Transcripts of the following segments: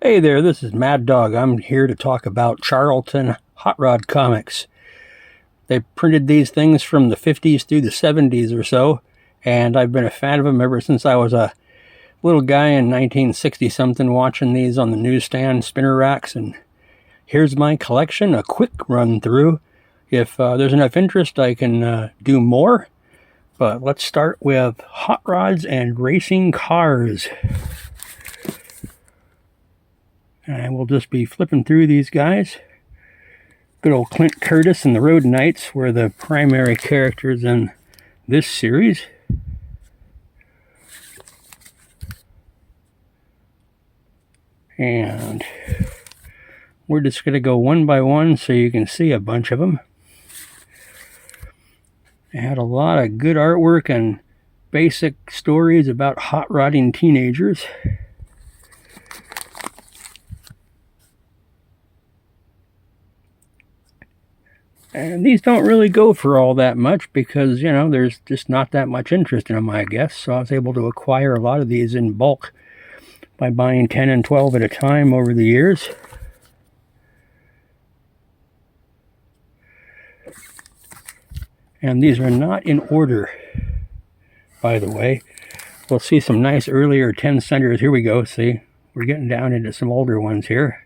Hey there, this is Mad Dog. I'm here to talk about Charlton Hot Rod comics. They printed these things from the 50s through the 70s or so, and I've been a fan of them ever since I was a little guy in 1960-something watching these on the newsstand spinner racks, and here's my collection, a quick run through. If there's enough interest, I can do more, but let's start with hot rods and racing cars. And we'll just be flipping through these guys. Good old Clint Curtis and the Road Knights were the primary characters in this series. And we're just going to go one by one so you can see a bunch of them. They had a lot of good artwork and basic stories about hot rodding teenagers. And these don't really go for all that much because, there's just not that much interest in them, I guess. So I was able to acquire a lot of these in bulk by buying 10 and 12 at a time over the years. And these are not in order, by the way. We'll see some nice earlier 10 centers. Here we go. See, we're getting down into some older ones here.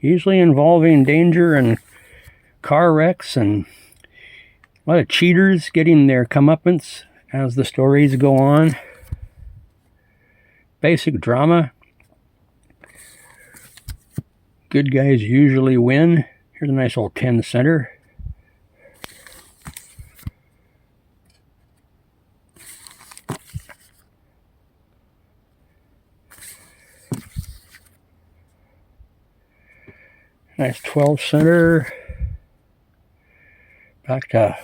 Usually involving danger and car wrecks and a lot of cheaters getting their comeuppance as the stories go on. Basic drama. Good guys usually win. Here's a nice old 10 center. Nice 12 center. Back to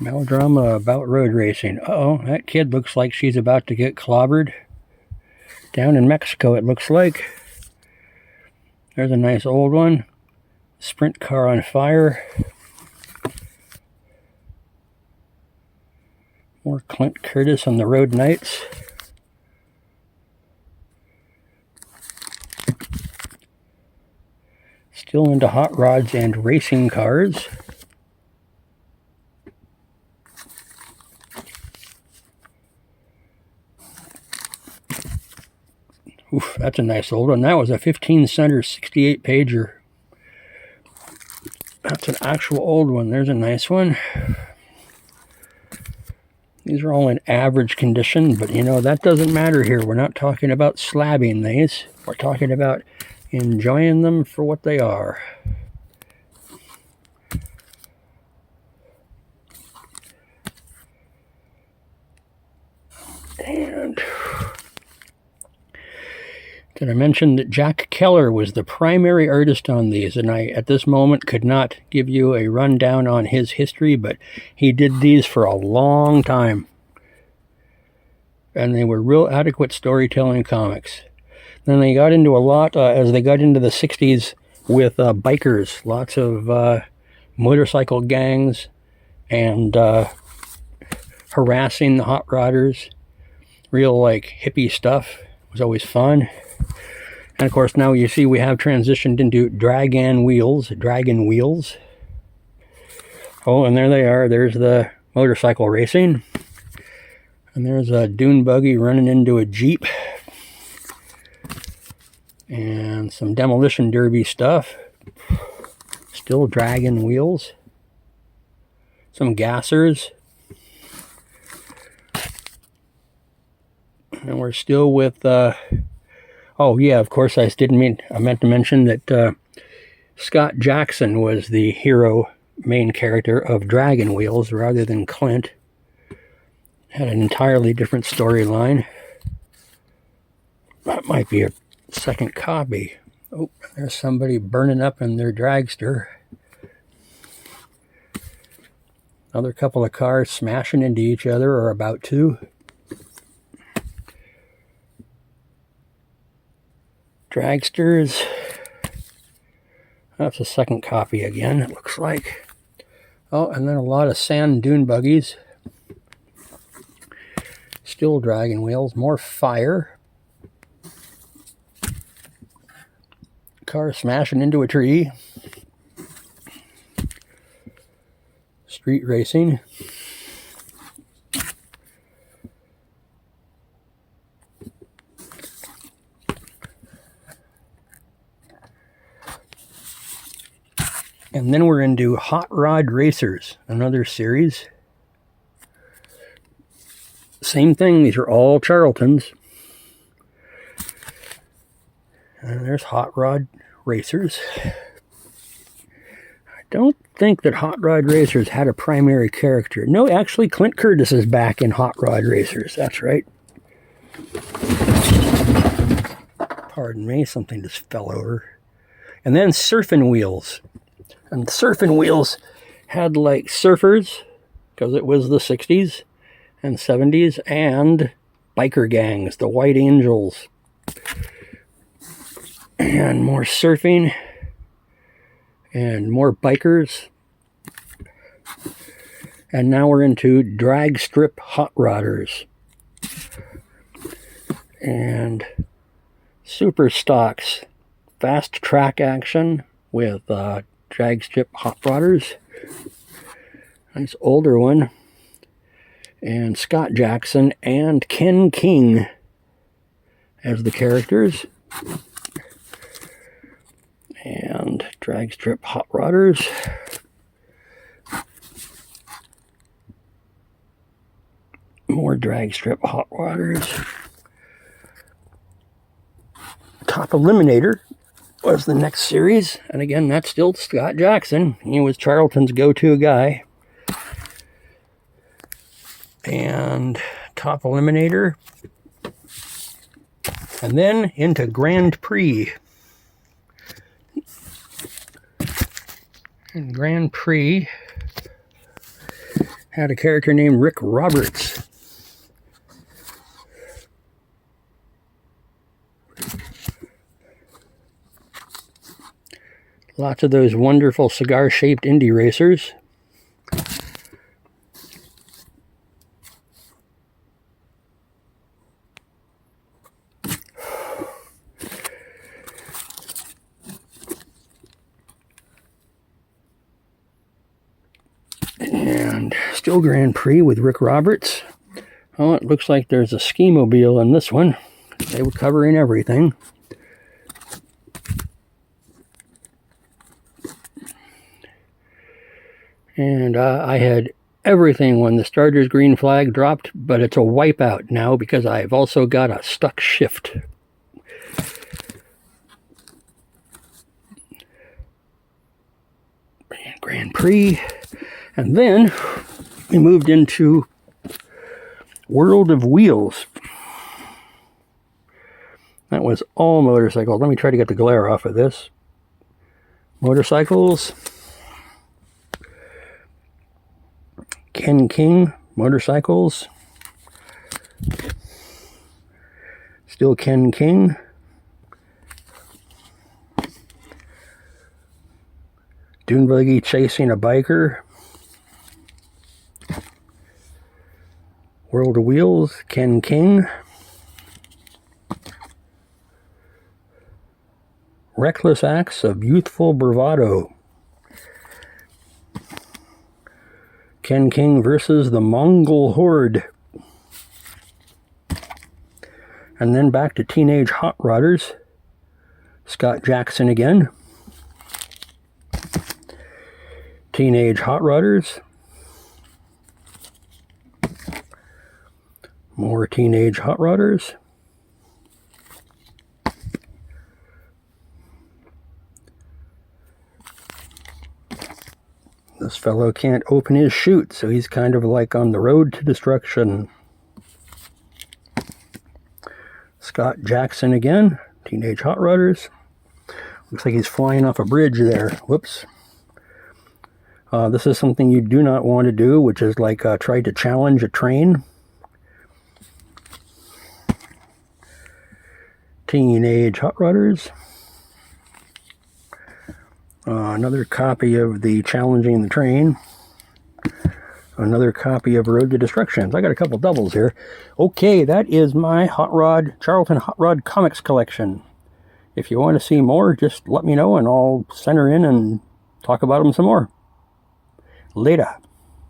melodrama about road racing. Uh-oh, that kid looks like she's about to get clobbered. Down in Mexico, it looks like. There's a nice old one. Sprint car on fire. More Clint Curtis on the Road Knights. Still into hot rods and racing cars. Oof, that's a nice old one. That was a 15 center 68 pager. That's an actual old one. There's a nice one. These are all in average condition, but that doesn't matter here. We're not talking about slabbing these. We're talking about enjoying them for what they are. And did I mention that Jack Keller was the primary artist on these? And I, at this moment, could not give you a rundown on his history, but he did these for a long time. And they were real adequate storytelling comics. Then they got into a lot, as they got into the 60s, with bikers. Lots of motorcycle gangs and harassing the hot rodders. Real, hippie stuff. It was always fun. And, of course, now you see we have transitioned into Dragon Wheels. Oh, and there they are. There's the motorcycle racing. And there's a dune buggy running into a Jeep. And some demolition derby stuff. Still Dragon Wheels. Some gassers. And we're still with, oh yeah, of course I meant to mention that Scott Jackson was the hero, main character of Dragon Wheels rather than Clint. Had an entirely different storyline. That might be a second copy. Oh, there's somebody burning up in their dragster. Another couple of cars smashing into each other, or about to. Dragsters. That's a second copy again, it looks like. Oh, and then a lot of sand dune buggies. Still dragging wheels. More fire. Car smashing into a tree. Street racing. And then we're into Hot Rod Racers, another series. Same thing, these are all Charltons. And there's Hot Rod Racers. I don't think that Hot Rod Racers had a primary character. No, actually, Clint Curtis is back in Hot Rod Racers. That's right. Pardon me, something just fell over. And then Surfing Wheels. And Surfing Wheels had like surfers, because it was the 60s and 70s, and biker gangs, the White Angels. And more surfing, and more bikers. And now we're into drag strip hot rodders. And super stocks, fast track action with drag strip hot rodders. Nice older one. And Scott Jackson and Ken King as the characters. And drag strip hot rodders. More drag strip hot rodders. Top Eliminator was the next series, and again, that's still Scott Jackson. He was Charlton's go-to guy. And Top Eliminator. And then into Grand Prix. And Grand Prix had a character named Rick Roberts. Lots of those wonderful cigar-shaped Indy racers. And still Grand Prix with Rick Roberts. Oh, it looks like there's a ski-mobile in this one. They were covering everything. And I had everything when the starter's green flag dropped, but it's a wipeout now because I've also got a stuck shift. Grand Prix. And then we moved into World of Wheels. That was all motorcycles. Let me try to get the glare off of this. Motorcycles. Ken King motorcycles. Still Ken King. Dune buggy chasing a biker. World of Wheels, Ken King. Reckless acts of youthful bravado. Ken King versus the Mongol Horde. And then back to Teenage Hot Rodders. Scott Jackson again. Teenage Hot Rodders. More Teenage Hot Rodders. This fellow can't open his chute, so he's kind of like on the road to destruction. Scott Jackson again, Teenage Hot Rodders. Looks like he's flying off a bridge there. Whoops. This is something you do not want to do, which is like try to challenge a train. Teenage Hot Rodders. Another copy of the Challenging the Train. another copy of Road to Destruction. I got a couple doubles here. Okay, that is my Charlton Hot Rod Comics collection. If you want to see more, just let me know and I'll send her in and talk about them some more. Later.